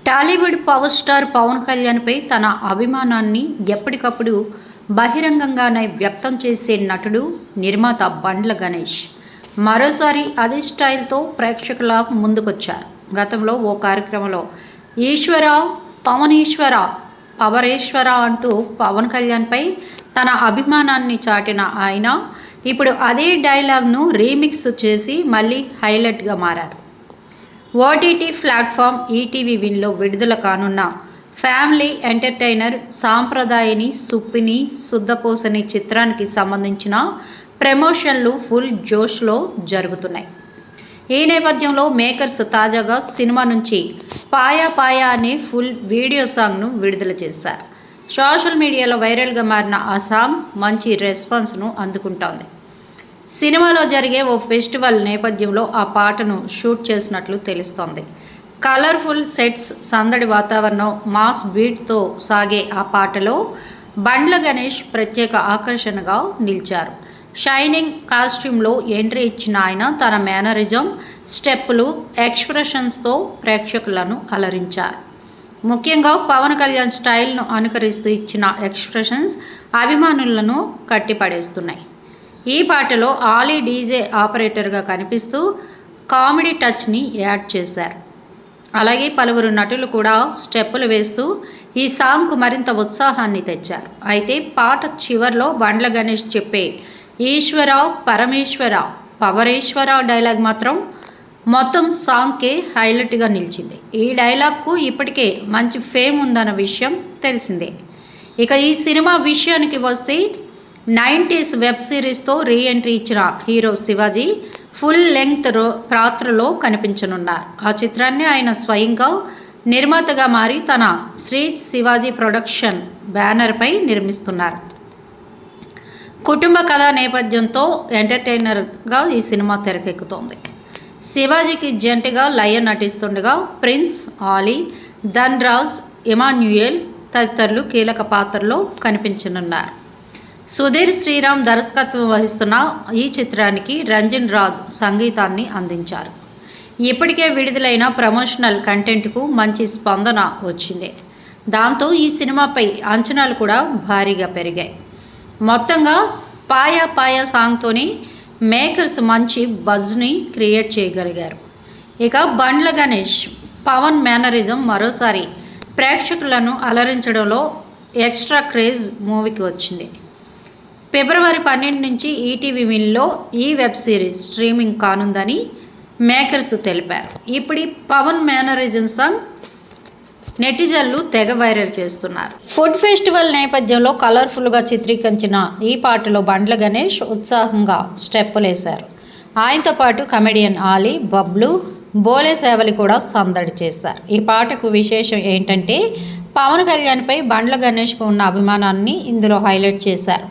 Tollywood power star Pawan కళ్యాణ్పై తన అభిమానాన్ని ఎప్పటికప్పుడు బహిరంగంగానే వ్యక్తం చేసే నటుడు, నిర్మాత బండ్ల గణేష్ మరోసారి అదే స్టైల్తో ప్రేక్షకుల ముందుకొచ్చారు. గతంలో ఓ కార్యక్రమంలో ఈశ్వర, పవనేశ్వర, పవరేశ్వర అంటూ పవన్ కళ్యాణ్పై తన అభిమానాన్ని చాటిన ఆయన ఇప్పుడు అదే డైలాగ్ను రీమిక్స్ చేసి మళ్ళీ హైలైట్గా మారారు. ఓటీటీ ప్లాట్ఫామ్ ఈటీవీ విన్లో విడుదల కానున్న ఫ్యామిలీ ఎంటర్టైనర్ సాంప్రదాయని సుప్పిని శుద్ధపోసని చిత్రానికి సంబంధించిన ప్రమోషన్లు ఫుల్ జోష్లో జరుగుతున్నాయి. ఈ నేపథ్యంలో మేకర్స్ తాజాగా సినిమా నుంచి పాయా పాయా అనే ఫుల్ వీడియో సాంగ్ను విడుదల చేశారు. సోషల్ మీడియాలో వైరల్గా మారిన ఆ సాంగ్ మంచి రెస్పాన్స్ను అందుకుంటోంది. సినిమాలో జరిగే ఓ ఫెస్టివల్ నేపథ్యంలో ఆ పాటను షూట్ చేసినట్లు తెలుస్తోంది. కలర్ఫుల్ సెట్స్, సందడి వాతావరణం, మాస్ బీట్తో సాగే ఆ పాటలో బండ్ల గణేష్ ప్రత్యేక ఆకర్షణగా నిలిచారు. షైనింగ్ కాస్ట్యూమ్లో ఎంట్రీ ఇచ్చిన ఆయన తన మేనరిజం, స్టెప్పులు, ఎక్స్ప్రెషన్స్తో ప్రేక్షకులను అలరించారు. ముఖ్యంగా పవన్ కళ్యాణ్ స్టైల్ను అనుకరిస్తూ ఇచ్చిన ఎక్స్ప్రెషన్స్ అభిమానులను కట్టిపడేస్తున్నాయి. ఈ పాటలో ఆలీ డీజే ఆపరేటర్గా కనిపిస్తూ కామెడీ టచ్ని యాడ్ చేశారు. అలాగే పలువురు నటులు కూడా స్టెప్పులు వేస్తూ ఈ సాంగ్కు మరింత ఉత్సాహాన్ని తెచ్చారు. అయితే పాట చివర్లో బండ్ల గణేష్ చెప్పే ఈశ్వర, పరమేశ్వర, పవరేశ్వర డైలాగ్ మాత్రం మొత్తం సాంగ్కే హైలైట్గా నిలిచింది. ఈ డైలాగ్కు ఇప్పటికే మంచి ఫేమ్ ఉందన్న విషయం తెలిసిందే. ఇక ఈ సినిమా విషయానికి వస్తే 90s వెబ్ సిరీస్తో రీఎంట్రీ ఇచ్చిన హీరో శివాజీ ఫుల్ లెంగ్త్ పాత్రలో కనిపించనున్నారు. ఆ చిత్రాన్ని ఆయన స్వయంగా నిర్మాతగా మారి తన శ్రీ శివాజీ ప్రొడక్షన్ బ్యానర్పై నిర్మిస్తున్నారు. కుటుంబ కథా నేపథ్యంతో ఎంటర్టైనర్గా ఈ సినిమా తెరకెక్కుతోంది. శివాజీకి జంటగా లయన్ నటిస్తుండగా ప్రిన్స్, ఆలీ, ధన్రాజ్, ఇమాన్యుయేల్ తదితరులు కీలక పాత్రలో కనిపించనున్నారు. సుధీర్ శ్రీరామ్ దర్శకత్వం వహిస్తున్న ఈ చిత్రానికి రంజన్ రాజ్ సంగీతాన్ని అందించారు. ఇప్పటికే విడుదలైన ప్రమోషనల్ కంటెంట్కు మంచి స్పందన వచ్చింది. దాంతో ఈ సినిమాపై అంచనాలు కూడా భారీగా పెరిగాయి. మొత్తంగా పాయా పాయా సాంగ్తోని మేకర్స్ మంచి బజ్ని క్రియేట్ చేయగలిగారు. ఇక బండ్ల గణేష్ పవన్ మేనరిజం మరోసారి ప్రేక్షకులను అలరించడంలో ఎక్స్ట్రా క్రేజ్ మూవీకి వచ్చింది. ఫిబ్రవరి 12 నుంచి ఈటీవీ విన్లో ఈ వెబ్ సిరీస్ స్ట్రీమింగ్ కానుందని మేకర్స్ తెలిపారు. ఇప్పుడు పవన్ మేనరిజం సాంగ్ నెటిజన్లు తెగ వైరల్ చేస్తున్నారు. ఫుడ్ ఫెస్టివల్ నేపథ్యంలో కలర్ఫుల్గా చిత్రీకరించిన ఈ పాటలో బండ్ల గణేష్ ఉత్సాహంగా స్టెప్పులేశారు. ఆయనతో పాటు కమెడియన్ ఆలీ, బబ్లు, బోలే సేవలు కూడా సందడి చేశారు. ఈ పాటకు విశేషం ఏంటంటే పవన్ కళ్యాణ్పై బండ్ల గణేష్కు ఉన్న అభిమానాన్ని ఇందులో హైలైట్ చేశారు.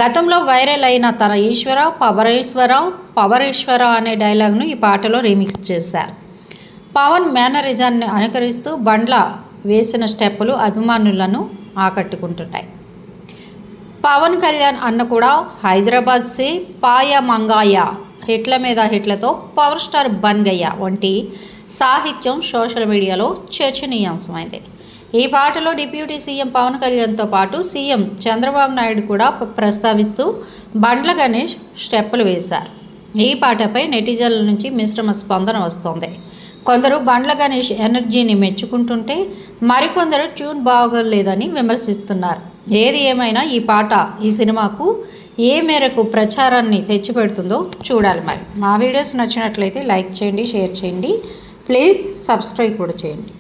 గతంలో వైరల్ అయిన తన ఈశ్వర, పవరేశ్వర, పవరేశ్వర అనే డైలాగ్ను ఈ పాటలో రీమిక్స్ చేశారు. పవన్ మేనరిజాన్ని అనుకరిస్తూ బండ్ల వేసిన స్టెప్పులు అభిమానులను ఆకట్టుకుంటున్నాయి. పవన్ కళ్యాణ్ అన్న కూడా హైదరాబాద్ సే పాయ మంగాయ, హిట్ల మీద హిట్లతో పవర్ స్టార్ బన్ గయ్యా వంటి సాహిత్యం సోషల్ మీడియాలో చర్చనీయాంశమైంది. ఈ పాటలో డిప్యూటీ సీఎం పవన్ కళ్యాణ్తో పాటు సీఎం చంద్రబాబు నాయుడు కూడా ప్రస్తావిస్తూ బండ్ల గణేష్ స్టెప్పులు వేశారు. ఈ పాటపై నెటిజన్ల నుంచి మిశ్రమ స్పందన వస్తోంది. కొందరు బండ్ల గణేష్ ఎనర్జీని మెచ్చుకుంటుంటే మరికొందరు ట్యూన్ బాగోలేదని విమర్శిస్తున్నారు. ఏది ఏమైనా ఈ పాట ఈ సినిమాకు ఏ మేరకు ప్రచారాన్ని తెచ్చిపెడుతుందో చూడాలి. మరి మా వీడియోస్ నచ్చినట్లయితే లైక్ చేయండి, షేర్ చేయండి, ప్లీజ్ సబ్స్క్రైబ్ కూడా చేయండి.